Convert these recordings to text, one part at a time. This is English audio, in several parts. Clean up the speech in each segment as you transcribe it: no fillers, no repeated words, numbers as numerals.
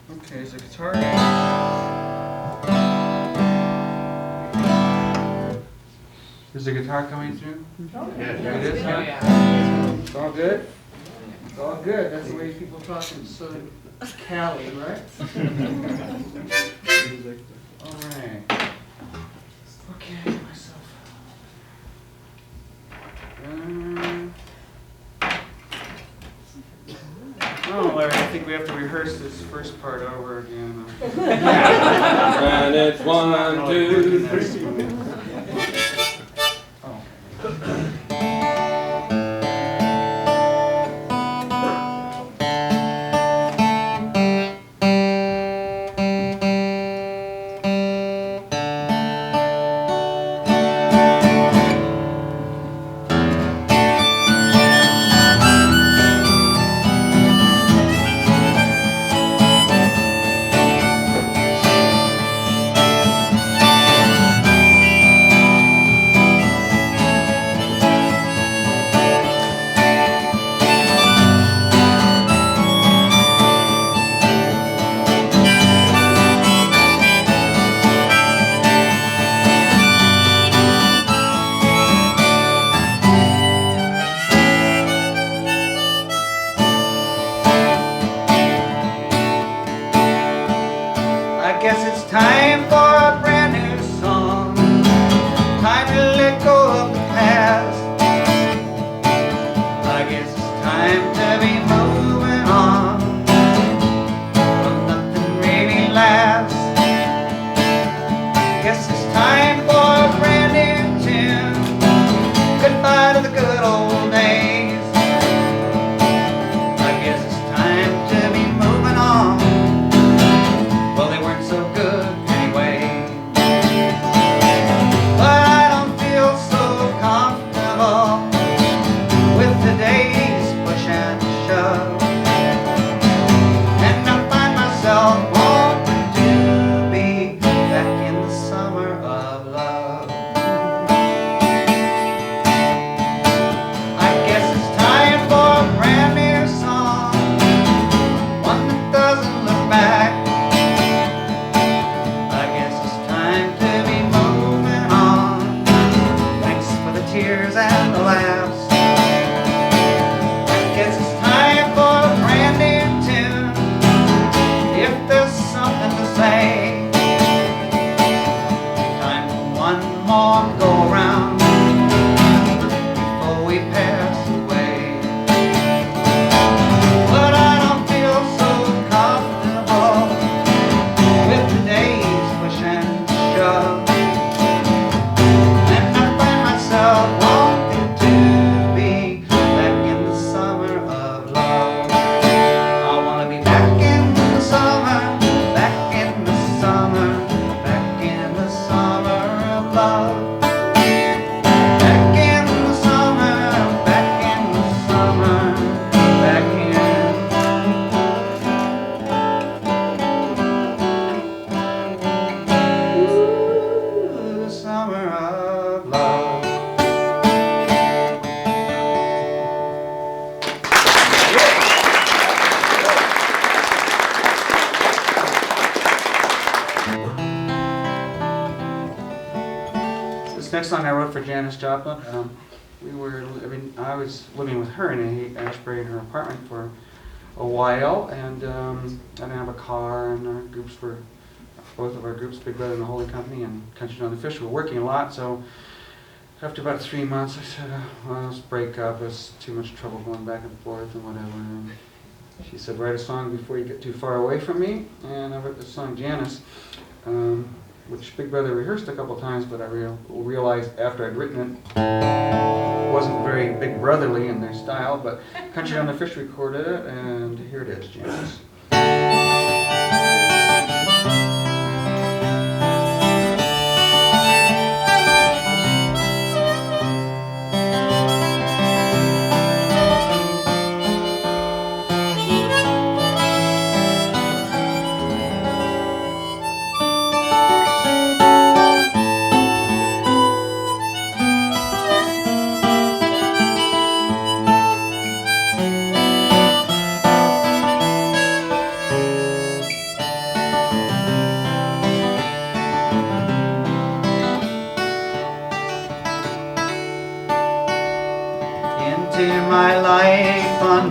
Okay, is the guitar? Is the guitar coming through? Oh, yeah. It is? Oh, yeah. It's all good? It's all good. That's the way people talk in Southern Cali, right? All right. Okay, myself. Oh, Larry, I think we have to rehearse this first part over again. And it's 1, 2, 3. I guess it's time for a brand new song. Time to let go of the past. I guess it's time to be moving on. Well, nothing really lasts. Guess it's time for a brand new tune. Goodbye to the good old days. I guess it's time to be moving on. Well, they weren't so good anyway. But I don't feel so comfortable with today's push and shove. And I find myself wanting to be back in the summer of love. I guess it's time for a brand new song, one that doesn't look back. Tears and the laughs. I guess it's time for a brand new tune, if there's something to say. Time for one more go round before we pass away. But I don't feel so comfortable with today's push and shove. Wanted to be back in the summer of love. I want to be back in the summer, back in the summer, back in the summer of love. Back in the summer, back in the summer, back in the summer of love. This next song I wrote for Janis Joplin. I was living with her in Ashbury in her apartment for a while, and I didn't have a car, and our groups were, both of our groups, Big Brother and the Holy Company and Country on the Fish, were working a lot, so after about 3 months I said, well, let's break up, it's too much trouble going back and forth and whatever. And she said, write a song before you get too far away from me, and I wrote this song, Janis, which Big Brother rehearsed a couple times, but I realized after I'd written it wasn't very Big Brotherly in their style, but Country on the Fish recorded it, and here it is, Janis.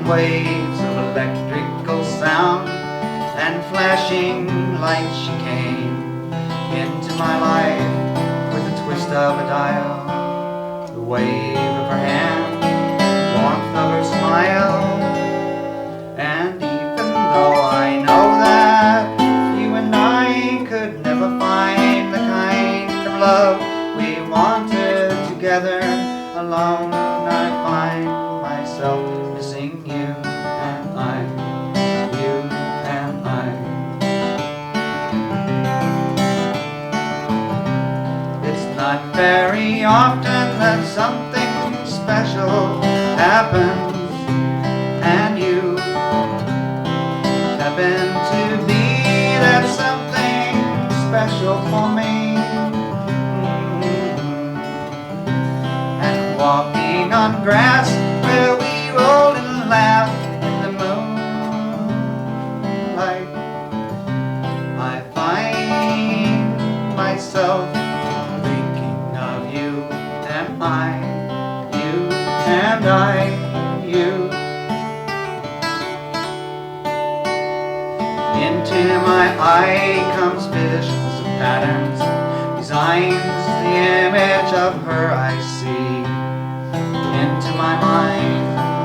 waves of electrical sound and flashing lights. She came into my life with the twist of a dial, the wave of her hand, warmth of her smile. And even though I know that you and I could never find the kind of love we wanted together, alone I find myself missing you and I, you and I. It's not very often that something special happens, and you happen to be that something special for me. And walking on grass where we roll and laugh in the moonlight, I find myself thinking of you and I, you and I, you. Into my eye comes visions of patterns, designs, the image of her I see. Into my mind,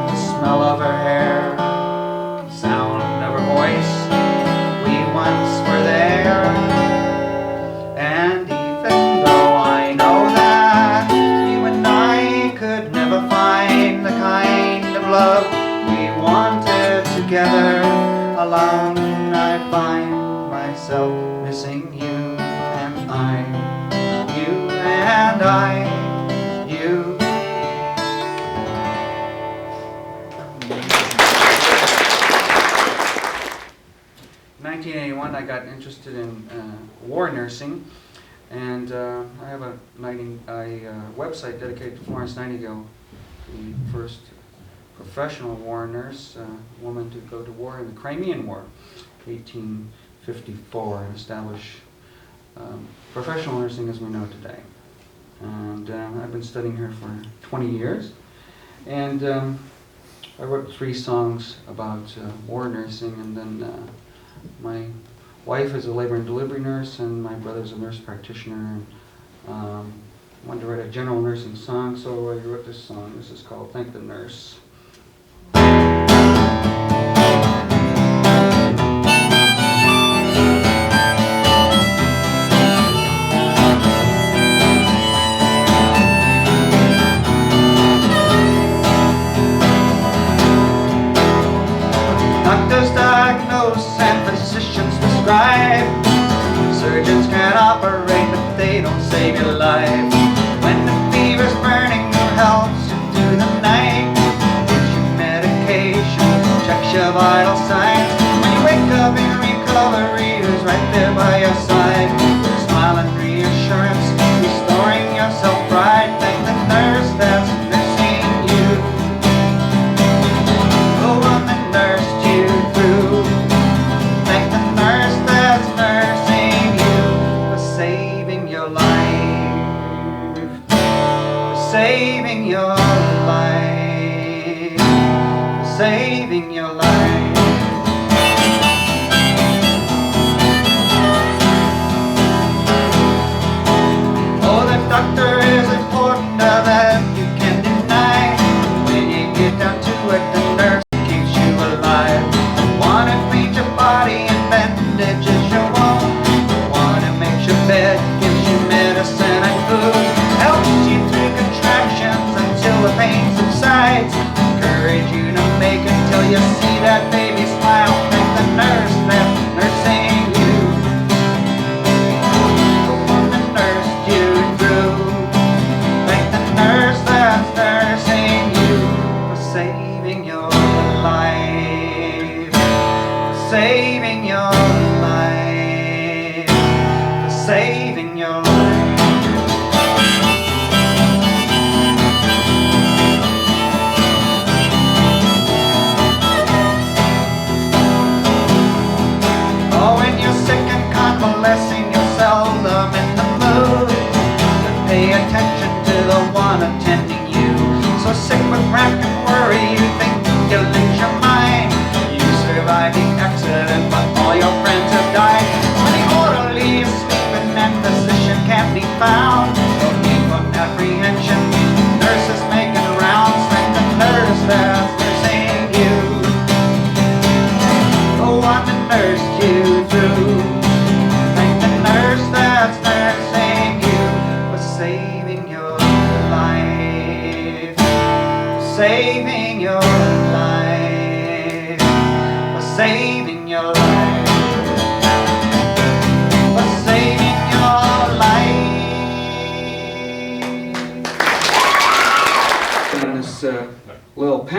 the smell of her hair, the sound of her voice, we once were there. And even though I know that you and I could never find the kind of love we wanted together, alone I find myself missing you and I, you and I, you. 1981, I got interested in war nursing, and I have a website dedicated to Florence Nightingale, the first professional war nurse, woman to go to war in the Crimean War, 1854, and establish professional nursing as we know today. And I've been studying her for 20 years, and I wrote 3 songs about war nursing, and then my wife is a labor and delivery nurse, and my brother's a nurse practitioner, and wanted to write a general nursing song, so I wrote this song. This is called Thank the Nurse. Doctors diagnose and physicians prescribe. Surgeons can operate, but they don't save your life. When the fever's burning, who helps you through the night? Gives you medication, checks your vital signs. When you wake up in recovery, who's right there by your side? With a smile and reassurance, restoring your self-pride. Thank the nurse that's nursing you, the one that nursed you through. Thank the nurse that's nursing you for saving your life, for saving your life, for saving your life. Oh, the doctor is important, that you can deny. When you get down to it, the nurse keeps you alive. The one who cleans your body and bandages your wound, the one who makes your bed, gives you medicine and food, helps you through contractions until the pain subsides, encourage you to make it till you see that baby smile. Thank the nurse that's nursing you, the one that nursed you through. Thank the nurse that's nursing you for saving your life, for saving your life, for saving your life.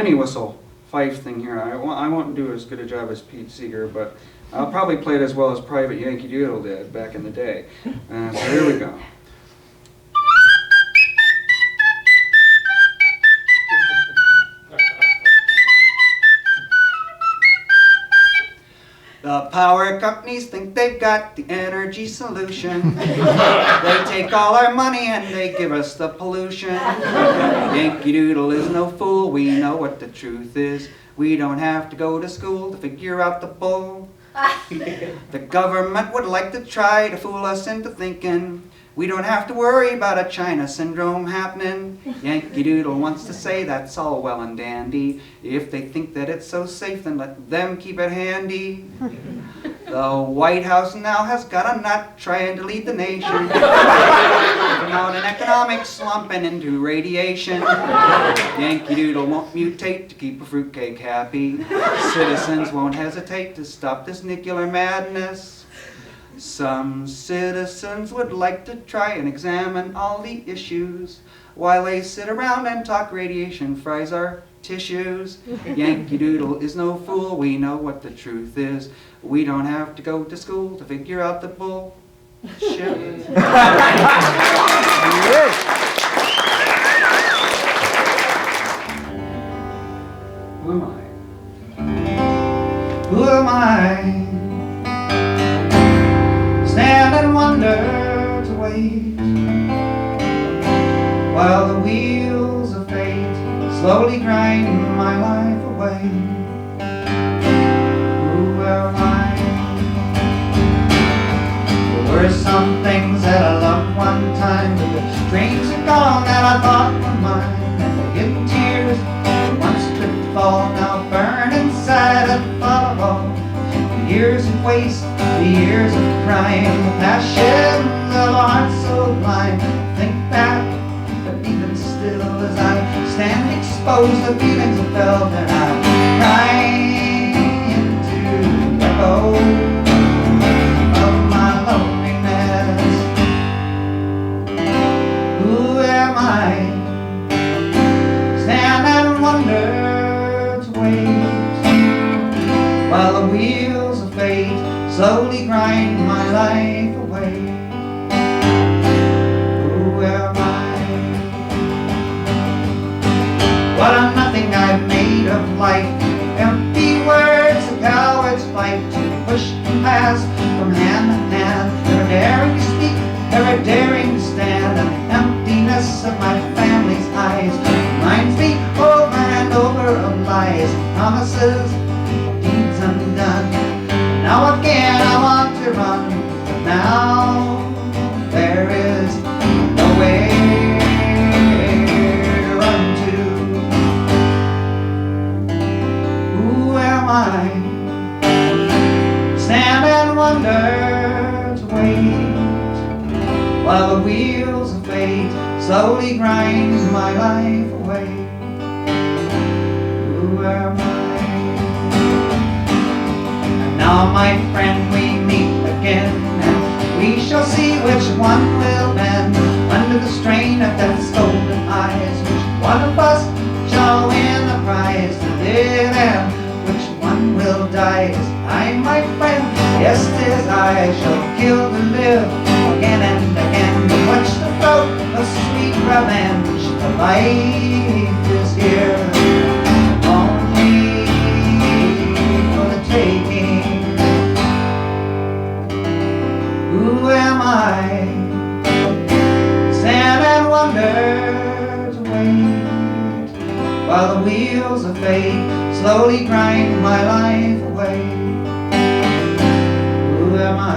penny whistle fife thing here. I won't do as good a job as Pete Seeger, but I'll probably play it as well as Private Yankee Doodle did back in the day. So here we go. The power companies think they've got the energy solution. They take all our money and they give us the pollution. Yankee Doodle is no fool, we know what the truth is. We don't have to go to school to figure out the bull. The government would like to try to fool us into thinking we don't have to worry about a China syndrome happening. Yankee Doodle wants to say that's all well and dandy. If they think that it's so safe, then let them keep it handy. The White House now has got a nut trying to lead the nation from out an economic slump and into radiation. Yankee Doodle won't mutate to keep a fruitcake happy. Citizens won't hesitate to stop this nuclear madness. Some citizens would like to try and examine all the issues while they sit around and talk radiation fries our tissues. Yankee Doodle is no fool, we know what the truth is. We don't have to go to school to figure out the bullshit. Who am I? Who am I? Stand and wonder to wait while the wheels of fate slowly grind my life away. Who am I? There were some things that I loved one time, but the dreams are gone that I thought were mine. And the hidden tears that once could fall now burn inside the thought of all the years of waste, the years of crime, the passions of a heart so blind. Think back, but even still as I stand exposed to feelings I felt, and I cry into the echo of my loneliness. Who am I? Stand and wonder to wait while the wheels of fate slowly grind my life away. Who am I? What a nothing I've made of life. Empty words, a coward's fight to push and pass from hand to hand. Never daring to speak, never daring to stand. And the emptiness of my family's eyes reminds me over and over of lies and promises, deeds undone. Now again I want to run, but now there is no way to run to. Who am I? Stand and wonder to wait while the wheels of fate slowly grind my life away. Who am I? Now, my friend, we meet again, and we shall see which one will bend under the strain of death's golden eyes. Which one of us shall win the prize to live, and which one will die? Is I, my friend? Yes, 'tis I shall kill to live again and again, to watch the float of sweet revenge. The life is here only for the taking. Who am I? Stand and wonder to wait while the wheels of fate slowly grind my life away. Who am I?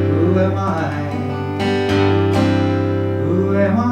Who am I? Who am I?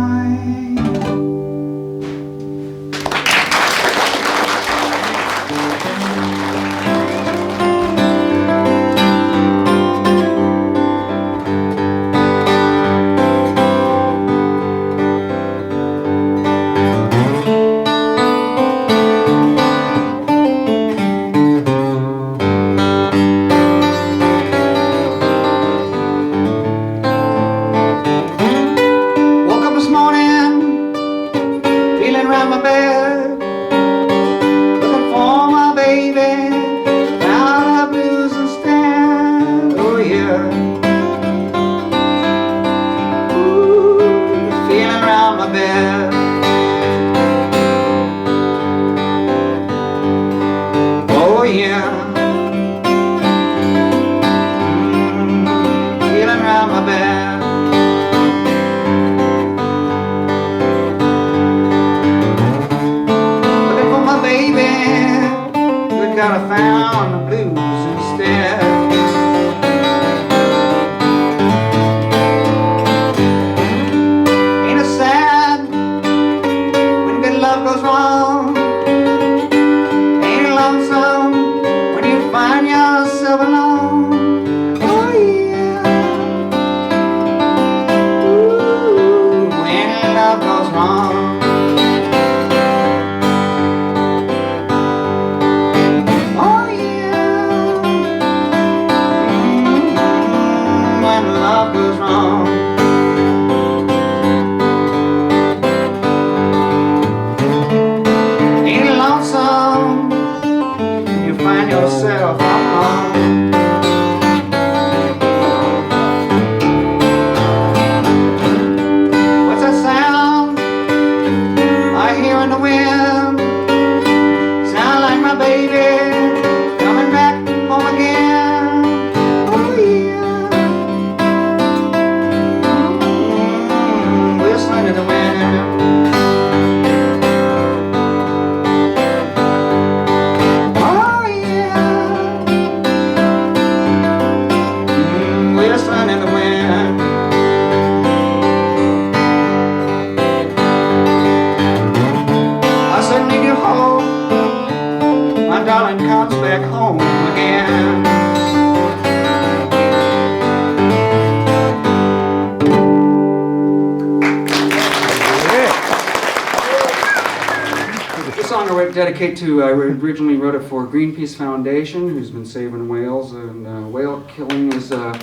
dedicate to, I originally wrote it for Greenpeace Foundation, who's been saving whales, and whale killing is on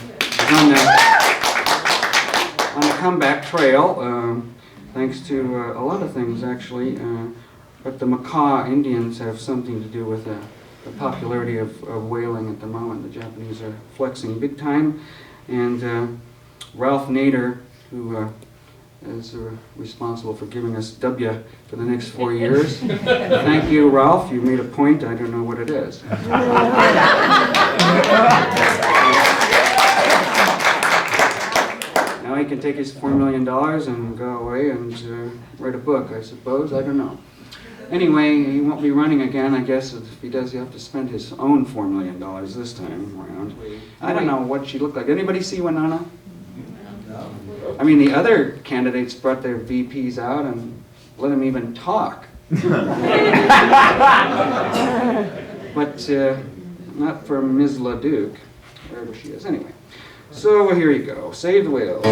the comeback trail, thanks to a lot of things actually, but the Macaw Indians have something to do with the popularity of whaling at the moment. The Japanese are flexing big time, and Ralph Nader, who is responsible for giving us W for the next 4 years. Thank you, Ralph. You made a point. I don't know what it is. Now he can take his $4 million and go away and write a book, I suppose. I don't know. Anyway, he won't be running again. I guess if he does, he'll have to spend his own $4 million this time around. I don't know what she looked like. Anybody see Winona? I mean, the other candidates brought their VPs out and let them even talk. But not for Ms. LaDuke, wherever she is. Anyway, so here you go. Save the whales.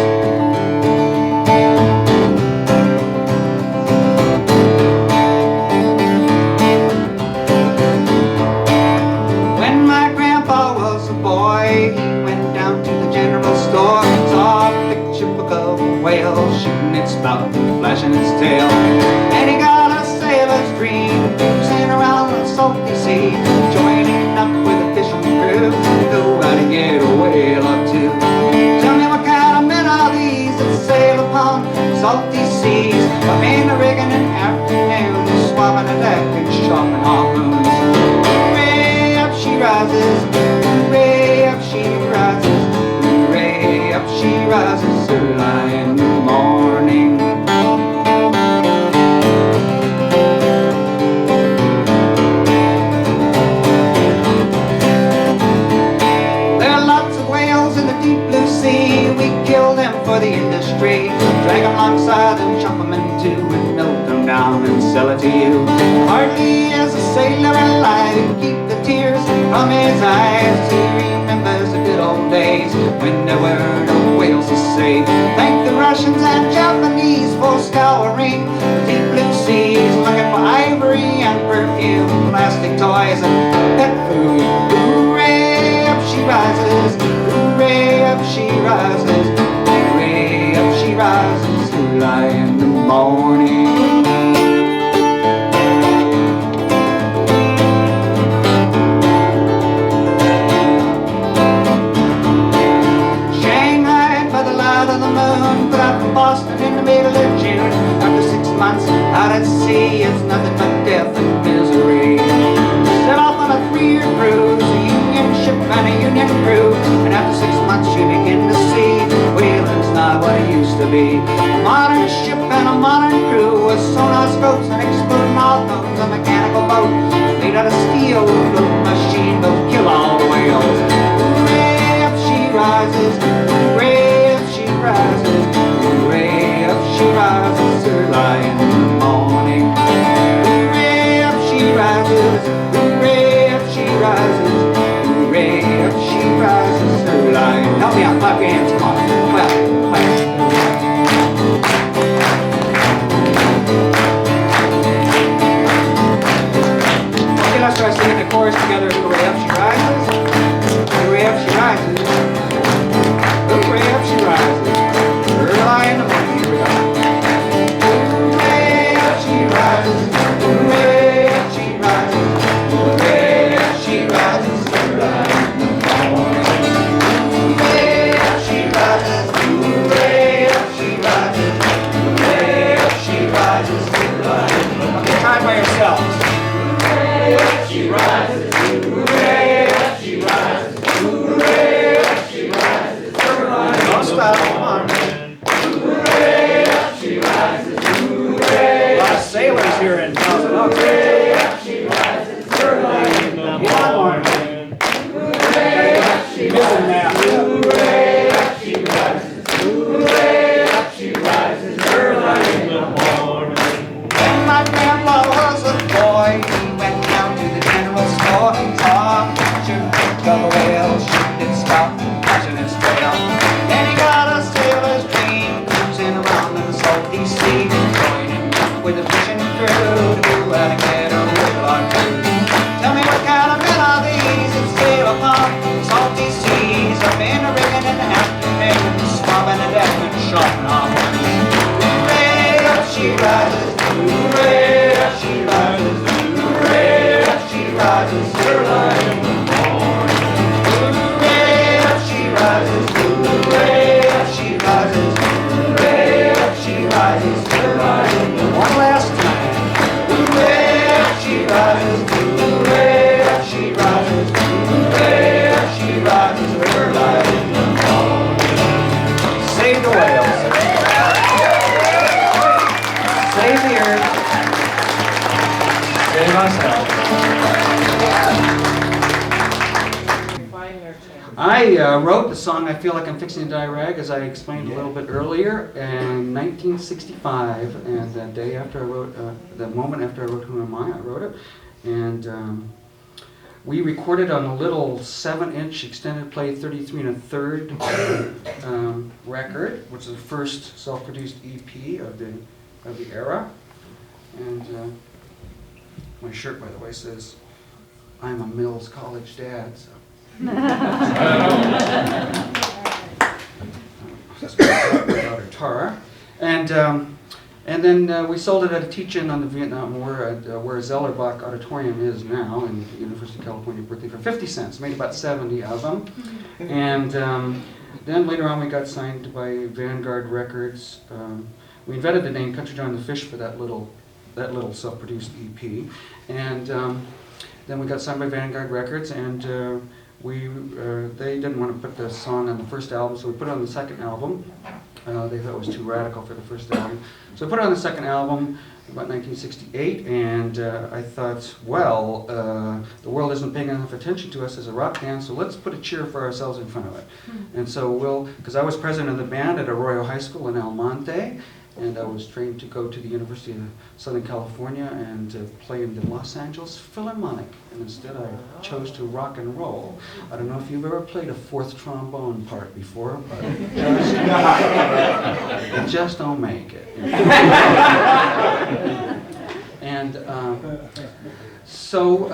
When my grandpa was a boy, he went down to the general store and saw a picture book of a whale shooting its spout and flashing its tail. And he got a sailor's dream, cruising around the salty sea, joining up with a fishing crew to go out and get a whale or two. Tell me what kind of men are these that sail upon salty seas, by men are rigging in afternoons, swabbing a deck and sharpening harpoons. Hooray, up she rises, hooray, up she rises, hooray, up she rises early in the morning. There are lots of whales in the deep blue sea. We kill them for the industry, drag them alongside and chop them in two and melt them down and sell it to you. Hardly is a sailor alive to keep the tears from his eyes. He remembers the good old days when there were no whales to save. Thank the Russians and Japanese for scouring the deep blue seas, looking for ivory and perfume, plastic toys and pet food. Hooray, up she rises, hooray, up she rises, hooray, up she rises early in the morning. Of the moon, put out from Boston in the middle of June. After 6 months out at sea, it's nothing but death and misery. Set off on a 3-year cruise, a Union ship and a Union crew, and after 6 months you begin to see whaling's not what it used to be. A modern ship and a modern crew with sonar scopes and exploding harpoons, a mechanical boat made out of steel, the machine will kill all the whales. Hooray, up she rises, hooray, rises, hooray, up she rises early in the morning. Hooray, up she rises, hooray, up she rises, hooray, up she rises early. Help me out, clap your hands, come on. Okay, let's try singing the chorus together. Hooray, up she rises, hooray, up she rises, hooray, up she rises. Early in the morning, here we go. Hooray, up she rises, hooray, up she rises, hooray, up she rises early in the morning. Hooray, up she rises, hooray, up she rises, hooray, up she rises early in the morning. Okay, try it by yourselves. Hooray, up she rises, hooray, up she rises, hooray, up she rises early. Don't stop, come on. Sailors here in town. Hooray, up she rises early in the morning. Hooray, up she rises. Hooray, up she rises. Hooray, up she rises early in the morning. When my grandpa was a boy, he went down to the general store and saw a picture of a whale shooting its spout and flashing its tail. Then he got a sailor's dream, cruising around in the salty sea, with a fishing crew to go out and get a whale. I wrote the song "I Feel Like I'm Fixing to Die Rag," as I explained a little bit earlier, in 1965, and the day after I wrote, the moment after I wrote "Who Am I wrote it, and we recorded on a little 7-inch extended play 33 1/3 record, which is the first self-produced EP of the era. And my shirt, by the way, says, "I'm a Mills College dad." So. That's my daughter Tara, and then we sold it at a teach-in on the Vietnam War at where Zellerbach Auditorium is now in the University of California, Berkeley, for 50 cents. Made about 70 of them, and then later on we got signed by Vanguard Records. We invented the name Country John the Fish for that little self-produced EP, and then we got signed by Vanguard Records, and they didn't want to put the song on the first album, so we put it on the second album. They thought it was too radical for the first album. So I put it on the second album about 1968, and I thought, well, the world isn't paying enough attention to us as a rock band, so let's put a cheer for ourselves in front of it. And so because I was president of the band at Arroyo High School in El Monte, and I was trained to go to the University of Southern California and play in the Los Angeles Philharmonic. And instead I chose to rock and roll. I don't know if you've ever played a fourth trombone part before, but it just don't make it. And so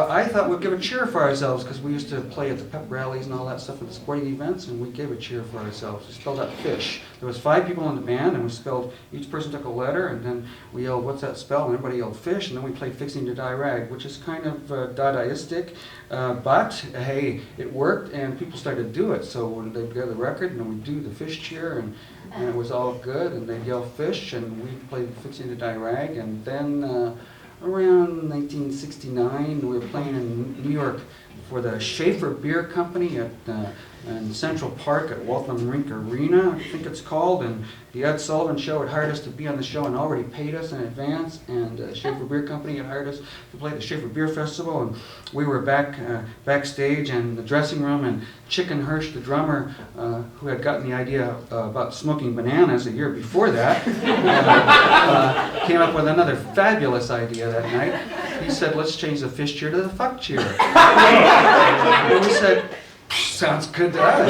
I thought we'd give a cheer for ourselves, because we used to play at the pep rallies and all that stuff at the sporting events, and we gave a cheer for ourselves. We spelled out fish. There was 5 people in the band, and we spelled, each person took a letter, and then we yelled, "What's that spell?" And everybody yelled fish, and then we played Fixing to Die Rag, which is kind of Dadaistic, but hey, it worked, and people started to do it. So when they'd get the record, and then we'd do the fish cheer, and it was all good, and they'd yell fish, and we played Fixing to Die Rag, and then around 1969, we were playing in New York for the Schaefer Beer Company in Central Park at Waltham Rink Arena, I think it's called, and the Ed Sullivan Show had hired us to be on the show and already paid us in advance, and Schaefer Beer Company had hired us to play at the Schaefer Beer Festival, and we were backstage in the dressing room, and Chicken Hirsch, the drummer, who had gotten the idea about smoking bananas a year before that, came up with another fabulous idea that night. He said, "Let's change the fish cheer to the fuck cheer." And we said, "Sounds good to us."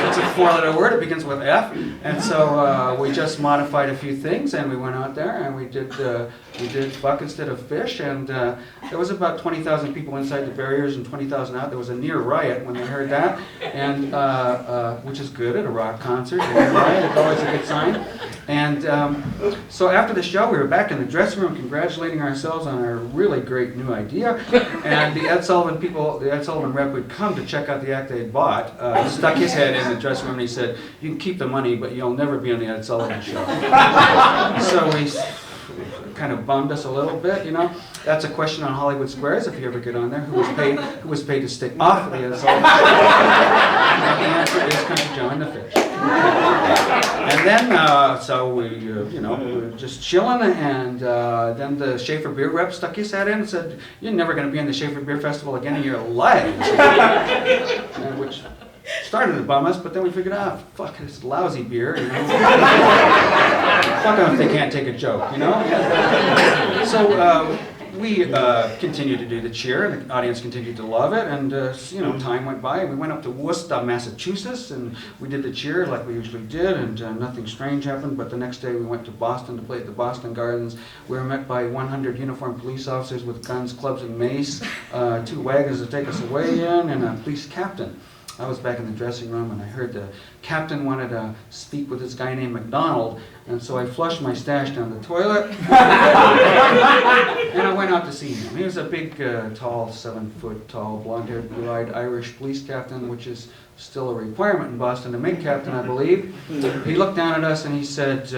It's a 4-letter word, it begins with F, and so we just modified a few things, and we went out there and we did fuck instead of fish, and there was about 20,000 people inside the barriers and 20,000 out. There was a near riot when they heard that, and which is good at a rock concert. A near riot is always a good sign. And so after the show, we were back in the dressing room congratulating ourselves on our really great new idea, and the Ed Sullivan rep would come to check out the act they had bought, stuck his head in the dressing room, and he said, "You can keep the money, but you'll never be on the Ed Sullivan Show." So we kind of bummed us a little bit, you know. That's a question on Hollywood Squares, if you ever get on there, who was paid to stay off the Ed Sullivan Show. And the answer is Country John the Fish. And then, so we, we were just chilling, and then the Schaefer Beer rep stuck his head in and said, "You're never going to be in the Schaefer Beer Festival again in your life." And which started to bum us, but then we figured out, fuck, it's lousy beer, you know. Fuck them if they can't take a joke, you know. So we continued to do the cheer, and the audience continued to love it, and time went by, and we went up to Worcester, Massachusetts, and we did the cheer like we usually did, and nothing strange happened. But the next day we went to Boston to play at the Boston Gardens. We were met by 100 uniformed police officers with guns, clubs, and mace, 2 wagons to take us away in, and a police captain. I was back in the dressing room, and I heard the captain wanted to speak with this guy named Mcdonald, and so I flushed my stash down the toilet, and I went out to see him. He was a big, tall, 7-foot tall, blonde-haired, blue-eyed Irish police captain, which is still a requirement in Boston to make captain, I believe. He looked down at us and he said,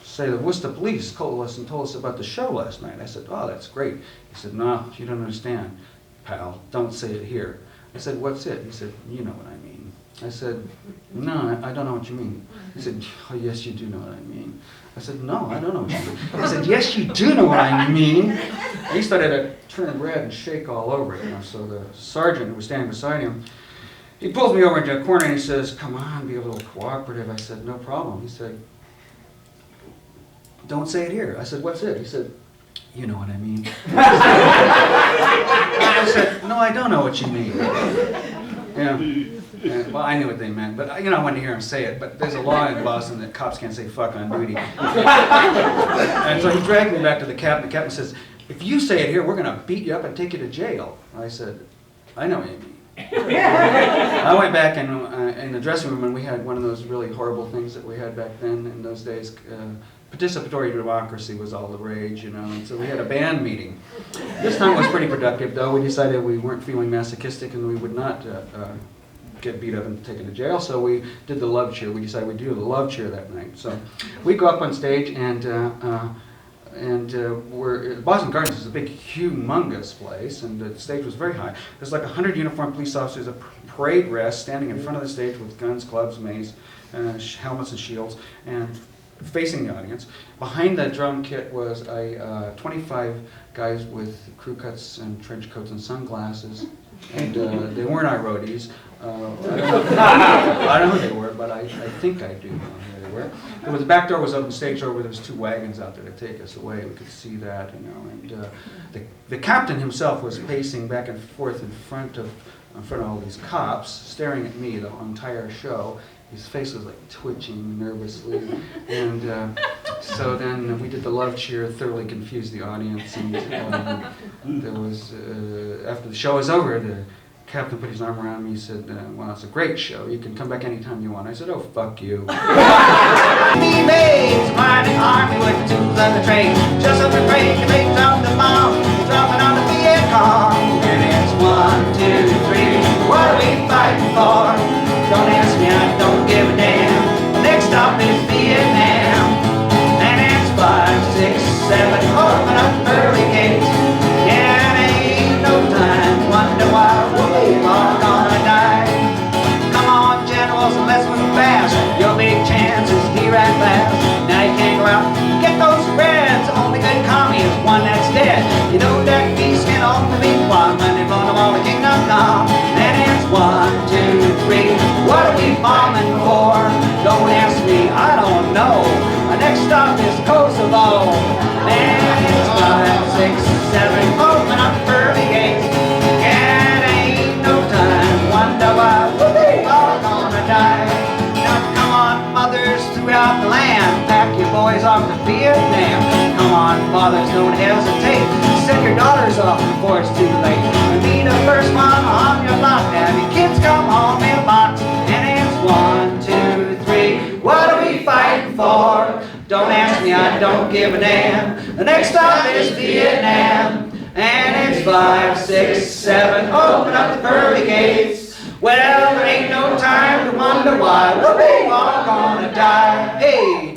"Say, the Worcester police called us and told us about the show last night." I said, "Oh, that's great." He said, "No, you don't understand, pal. Don't say it here." I said, "What's it?" He said, "You know what I mean." I said, "No, I don't know what you mean." He said, "Oh, yes, you do know what I mean." I said, "No, I don't know what you mean." He said, "Yes, you do know what I mean." And he started to turn red and shake all over, so the sergeant who was standing beside him he pulls me over into a corner and he says, come on, be a little cooperative. I said, no problem. He said, don't say it here. I said, what's it? He said, you know what I mean. I said, no, I don't know what you mean. Yeah. Well, I knew what they meant, but I wanted to hear him say it. But there's a law in Boston that cops can't say fuck on duty. And so he dragged me back to the captain. The captain says, if you say it here, we're going to beat you up and take you to jail. I said, I know what you mean. I went back in the dressing room, and we had one of those really horrible things that we had back then in those days. Participatory democracy was all the rage, and so we had a band meeting. This time was pretty productive, though. We decided we weren't feeling masochistic and we would not get beat up and taken to jail, so we did the love cheer. We decided we'd do the love cheer that night. So we go up on stage, and Boston Gardens is a big, humongous place, and the stage was very high. There's like 100 uniformed police officers, a parade rest, standing in front of the stage with guns, clubs, mace, helmets and shields, and facing the audience. Behind the drum kit was 25 guys with crew cuts and trench coats and sunglasses, and they weren't our roadies. I don't know who they were, but I think I do know who they were. The back door was open, stage door, where there was 2 wagons out there to take us away. We could see that, and the captain himself was pacing back and forth in front of all these cops, staring at me the entire show. His face was like twitching nervously, and so then we did the love cheer, thoroughly confused the audience, and there was, after the show was over, the captain put his arm around me. He said, well, it's a great show. You can come back anytime you want. I said, oh, fuck you. Mates, riding army with the tools of the trade. Just up the break, and they drop the bomb, dropping on the Vietcong. And it's 1, 2, 3, what are we fighting for? Don't ask me, I don't give a damn. Next stop is Vietnam. And it's 5, 6, 7, open up early gates. Yeah, it ain't no time, wonder why we're all gonna die. Come on, generals, and let's move fast. Your big chance is here at last. Now you can't go out and get those reds. Only good commie is one that's dead. You know that beast can only be one when they run them all the kingdom come. And it's 1, 2, 3. What are we bombing for? Don't ask me, I don't know. Our next stop is Kosovo. And it's 5, 6, 7, open up early gates. And ain't no time, wonder why we're all gonna die. Now come on, mothers throughout the land, pack your boys off to Vietnam. Come on, fathers, don't hesitate. Send your daughters off before it's too late. And be the first one on your lot. Have your kids come home in lots. And it's 1, 2, 3. What are we fighting for? Don't ask me, I don't give a damn. The next stop is Vietnam. And it's 5, 6, 7. Open up the pearly gates. Well, there ain't no time to wonder why we're all gonna die. Hey.